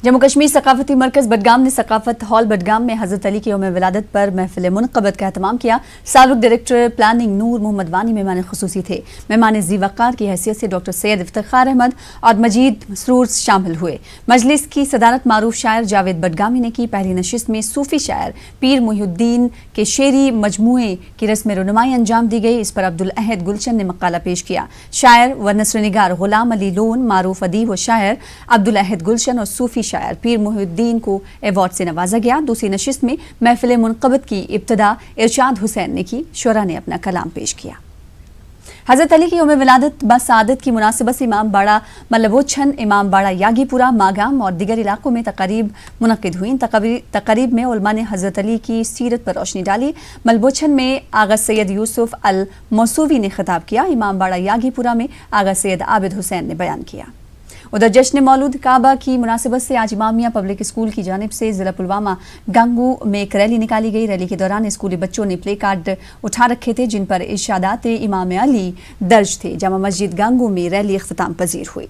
जम्मू कश्मीर सकाफती मरकज बडगाम ने सकाफत हॉल बडगाम में हजरत अली की यौम विलादत पर महफिल मुनक़बत का एहतमाम किया। साबिक़ डायरेक्टर प्लानिंग नूर मोहम्मद वानी मेहमान खुसूसी थे। मेहमान ज़ी वक़ार की हैसियत से डॉक्टर सैयद इफ्तिखार अहमद और मजीद मसरूर शामिल हुए। मजलिस की सदारत मारूफ शायर जावेद बडगामी ने की। पहली नशिस्त में सूफ़ी शायर पीर मुहिउद्दीन के शेरी मजमूए की रस्म रुनुमाई अंजाम दी गई। इस पर अब्दुल अहद गुलशन ने मकाला पेश किया। शायर व नस्रनिगार गुलाम अली लोन, मारूफ अदीब व शायर अब्दुल अहद गुलशन और सूफ़ी शायर पीर मुहिउद्दीन को एवॉर्ड से नवाजा गया। दूसरी नशिस्त में महफिल मुनक़बत की इब्तिदा इरशाद हुसैन ने की। शुरा ने अपना कलाम पेश किया। हज़रत अली की यौम विलादत बसादत की मुनासिबत से इमाम बाड़ा मल्लबोछन, इमाम बाड़ा यागीपुरा, मागाम और दीगर इलाकों में तक़रीब मुनक़िद हुई। तक़रीब में उलमा ने हज़रत अली की सीरत पर रोशनी डाली। मल्लबोछन में आगा सैयद यूसुफ अल मौसूवी ने खिताब किया। इमाम बाड़ा यागीपुरा में आगा सैयद आबिद हुसैन ने बयान किया। उधर जश्न मौलूद काबा की मुनासिबत से आज इमामिया पब्लिक स्कूल की जानिब से ज़िला पुलवामा गंगू में एक रैली निकाली गई। रैली के दौरान स्कूली बच्चों ने प्ले कार्ड उठा रखे थे जिन पर इरशादात इमाम अली दर्ज थे। जामा मस्जिद गंगू में रैली इख्तिताम पजीर हुई।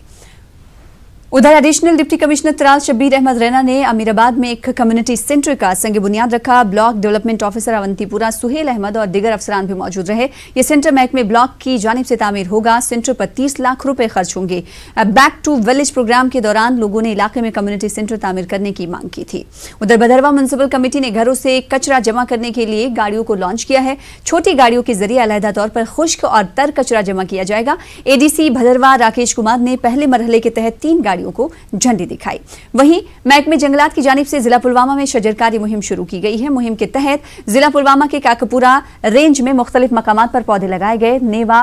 उधर एडिशनल डिप्टी कमिश्नर तराज शब्बीर अहमद रैना ने अमीराबाद में एक कम्युनिटी सेंटर का संग बुनियाद रखा। Block development officer Awantipora Suhail Ahmad और दीगर अफसरान भी मौजूद रहे। ये सेंटर महकमे ब्लॉक की जानिब से तामीर होगा। सेंटर पर 30 लाख रुपए खर्च होंगे। बैक टू विलेज प्रोग्राम के दौरान लोगों ने इलाके में कम्युनिटी सेंटर तामीर करने की मांग की थी। उधर भदरवा म्युनिसिपल कमेटी ने घरों से कचरा जमा करने के लिए गाड़ियों को लॉन्च किया है। छोटी गाड़ियों के जरिए अलहदा तौर पर खुश्क और तर कचरा जमा किया जाएगा। एडीसी भदरवा राकेश कुमार ने पहले मरहले के तहत 3 गाड़ियों को झंडी दिखाई। वहीं महकमे जंगलात की जानिब से जिला पुलवामा में शजरकारी मुहिम शुरू की गई है। मुहिम के तहत जिला पुलवामा के काकपुरा रेंज में मुख्तलिफ मकामात पर पौधे लगाए गए। नेवा,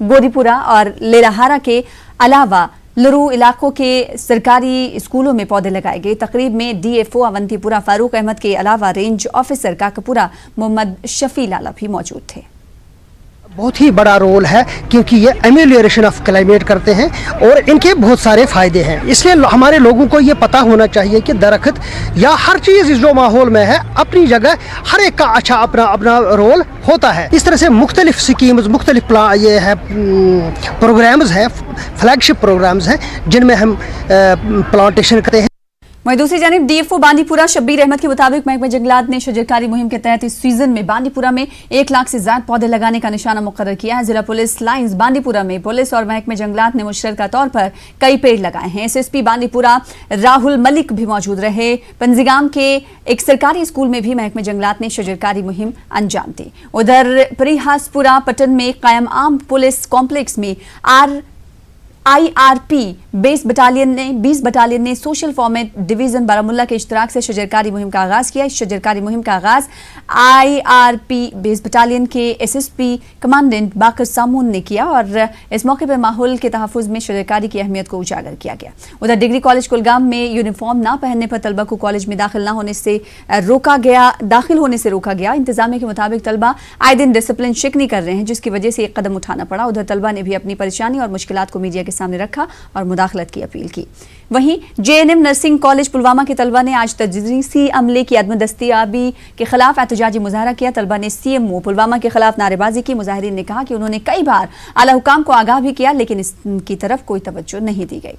गोरीपुरा और लेलाहारा के अलावा लरू इलाकों के सरकारी स्कूलों में पौधे लगाए गए। तकरीब में डीएफओ अवंतीपुरा फारूक अहमद के अलावा रेंज ऑफिसर काकपुरा मोहम्मद शफी लाला भी मौजूद थे। बहुत ही बड़ा रोल है क्योंकि ये एमेलियोरेशन ऑफ क्लाइमेट करते हैं और इनके बहुत सारे फ़ायदे हैं। इसलिए हमारे लोगों को ये पता होना चाहिए कि दरख्त या हर चीज़ जो माहौल में है अपनी जगह हर एक का अच्छा अपना अपना रोल होता है। इस तरह से मुख्तलिफ स्कीम्स, मुख्तलिफ ये है प्रोग्राम्स हैं, फ्लैगशिप प्रोग्राम्स हैं जिनमें हम प्लांटेशन करते हैं। वहीं दूसरी जानिब डीएफओ बांदीपुरा शब्बीर अहमद के मुताबिक महकमा जंगलात ने शजरकारी मुहिम के तहत इस सीजन में बांदीपुरा में 1 लाख से ज्यादा पौधे लगाने का निशाना मुकर्रर किया है। जिला पुलिस लाइंस बांदीपुरा में पुलिस और महकमे जंगलात ने मुश्तरका तौर पर कई पेड़ लगाए हैं। एसएसपी बांदीपुरा राहुल मलिक भी मौजूद रहे। पंजीगाम के एक सरकारी स्कूल में भी महकमे जंगलात ने शजरकारी मुहिम अंजाम दी। उधर परिहासपुरा पटन में कायम आम पुलिस कॉम्प्लेक्स में IRP 20 बटालियन ने सोशल फॉर्मेट डिवीजन बारामुल्ला के इश्तराक से शजरकारी मुहिम का आगाज किया। इस शजरकारी मुहिम का आगाज IRP 20 बटालियन के SSP कमांडेंट बाकर सामून ने किया और इस मौके पर माहौल के तहफ़्फ़ुज़ में शजरकारी की अहमियत को उजागर किया गया। उधर डिग्री कॉलेज कुलगाम में यूनिफॉर्म ना पहनने पर तलबा को कॉलेज में दाखिल होने से रोका गया। इंतजामिया के मुताबिक तलबा आए दिन डिसिप्लिन शिकनी कर रहे हैं जिसकी वजह से एक कदम उठाना पड़ा। उधर तलबा ने भी अपनी परेशानी और मुश्किलात को मीडिया के सामने रखा और मुदाखलत की अपील की। वहीं JNM नर्सिंग कॉलेज पुलवामा के तलबा ने आज तजरीसी अमले की अदम दस्तियाबी के खिलाफ एहतजाजी मुजाहरा किया। तलबा ने CMO पुलवामा के खिलाफ नारेबाजी की। मुजाहिरीन ने कहा कि उन्होंने कई बार आला हुकाम को आगाह भी किया लेकिन इसकी तरफ कोई तवज्जो नहीं दी गई।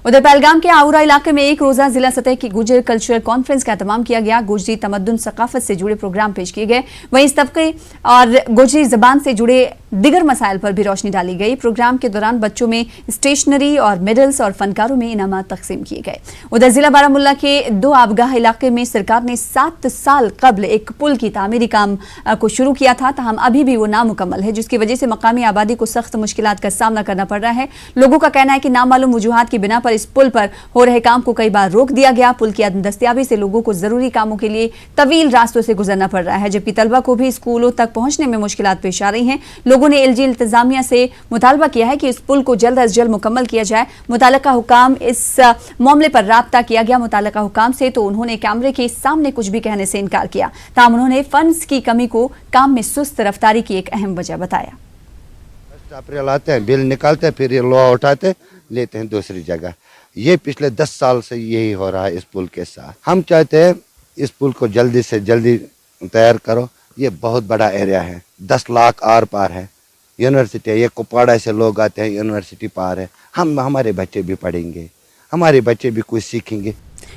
उधर पहलगाम के आउरा इलाके में एक रोजा जिला सतह की गुजर कल्चरल कॉन्फ्रेंस का एहतमाम किया गया। गुजरी तमद्दुन सकाफत से जुड़े प्रोग्राम पेश किए गए। वहीं इस तबके और गुजरी जबान से जुड़े दिगर मसाइल पर भी रोशनी डाली गई। प्रोग्राम के दौरान बच्चों में स्टेशनरी और मेडल्स और फनकारों में इनामात तकसीम किए गए। उधर जिला बारामुल्ला के 2 आबगाह इलाके में सरकार ने 7 साल कबल एक पुल की तामीरी काम को शुरू किया था, ताहम अभी भी वो नामुकम्मल है जिसकी वजह से मकामी आबादी को सख्त मुश्किलात का सामना करना पड़ रहा है। लोगों का कहना है कि नामालूम वजूहात की बिना पर इस पुल पर हो रहे काम को कई बार रोक दिया गया। पुल की अदम दस्तियाबी से लोगों को जरूरी कामों के लिए तवील रास्तों से गुजरना पड़ रहा है जबकि तलबा को भी स्कूलों तक पहुंचने में मुश्किलात पेश आ रही हैं। लोगों ने LG इंतजामिया से मुतालबा किया है कि इस पुल को जल्द अज जल्द मुकम्मल किया जाए। मुताल्लिका हुकाम इस मामले पर राब्ता किया गया मुताल्लिका हुकाम से तो उन्होंने कैमरे के सामने कुछ भी कहने से इनकार किया। ताहम उन्होंने फंड्स की कमी को काम में सुस्त रफ्तारी की एक अहम वजह बताया। अप्रैल आते हैं, बिल निकालते हैं, फिर ये लॉ उठाते लेते हैं दूसरी जगह। ये पिछले 10 साल से यही हो रहा है इस पुल के साथ। हम चाहते हैं इस पुल को जल्दी से जल्दी तैयार करो। ये बहुत बड़ा एरिया है, 10 लाख आर पार है। यूनिवर्सिटी है, ये कुपवाड़ा से लोग आते हैं, यूनिवर्सिटी पार है। हमारे बच्चे भी पढ़ेंगे, हमारे बच्चे भी कुछ सीखेंगे।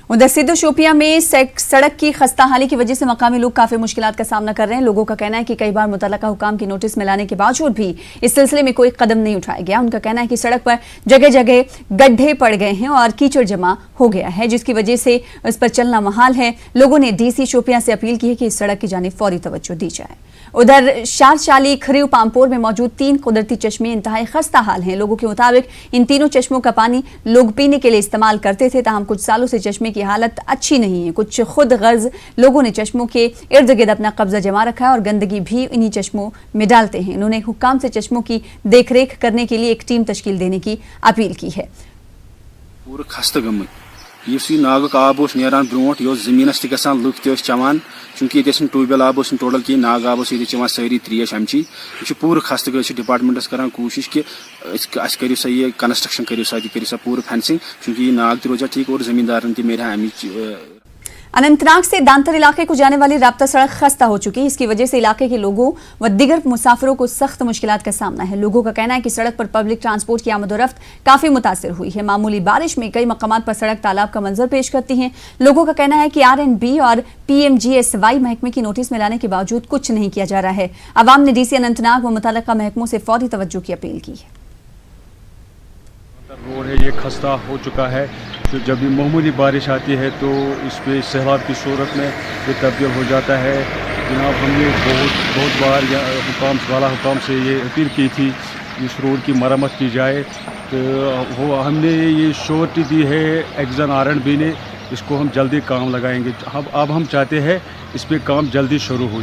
उधर सिद्धू शोपियां में सड़क की खस्ता हाली की वजह से मकामी लोग काफी मुश्किलात का सामना कर रहे हैं। लोगों का कहना है कि कई बार मुतल्लका हुकाम की नोटिस में लाने के बावजूद भी इस सिलसिले में कोई कदम नहीं उठाया गया। उनका कहना है कि सड़क पर जगह जगह गड्ढे पड़ गए हैं और कीचड़ जमा हो गया है, जिसकी वजह से इस पर चलना महाल है। लोगों ने डीसी शोपियां से अपील की है कि इस सड़क की जानिब फौरी तवज्जो दी जाए। उधर शारशाली खरीव पामपोर में मौजूद 3 कुदरती चश्मे इंतहाई खस्ता हाल हैं। लोगों के मुताबिक इन तीनों चश्मों का पानी लोग पीने के लिए इस्तेमाल करते थे, ताहम कुछ सालों से चश्मे की हालत अच्छी नहीं है। कुछ खुद गर्ज लोगों ने चश्मों के इर्द गिर्द अपना कब्जा जमा रखा है और गंदगी भी इन्हीं चश्मों में डालते हैं। उन्होंने हुक्काम से चश्मों की देखरेख करने के लिए एक टीम तश्कील देने की अपील की है। नागुक आब नीरान ब्रोट यह जमीनस तक लुक चवान, चूंकि ये ट्यूबवेल आब टोटल कहीं नाग आब चवान सारी त्रेश अमची यह पूरा खस्त गई डिपार्टमेंटस करान कोशिश कि करो सा ये कंस्ट्रक्शन करो सा पूरा फेंसिंग, चूंकि ये नाग रोजा ठीक और जमींदारन मेरे अमिच। अनंतनाग से दांतर इलाके को जाने वाली राब्ता सड़क खस्ता हो चुकी है। इसकी वजह से इलाके के लोगों व दिगर मुसाफिरों को सख्त मुश्किलात का सामना है। लोगों का कहना है कि सड़क पर पब्लिक ट्रांसपोर्ट की आमदोरफ्त काफी मुतासिर हुई है। मामूली बारिश में कई मकामात पर सड़क तालाब का मंजर पेश करती है। लोगों का कहना है कि RNB और PMGSY महकमे की नोटिस में लाने के बावजूद कुछ नहीं किया जा रहा है। अवाम ने DC अनंतनाग व मुतल्लिका महकमों से फौरी तवज्जो की अपील की है। रोड है ये खस्ता हो चुका है, तो जब भी मामूली बारिश आती है तो इस पे सैलाब की सूरत में ये तब्दील हो जाता है। जनाब हमने बहुत बार हुकाम से ये अपील की थी इस रोड की मरम्मत की जाए, तो हमने ये श्योरिटी दी है एक्जन RNB ने, इसको हम जल्दी काम लगाएंगे। अब हम चाहते हैं इस पे काम जल्दी शुरू हो।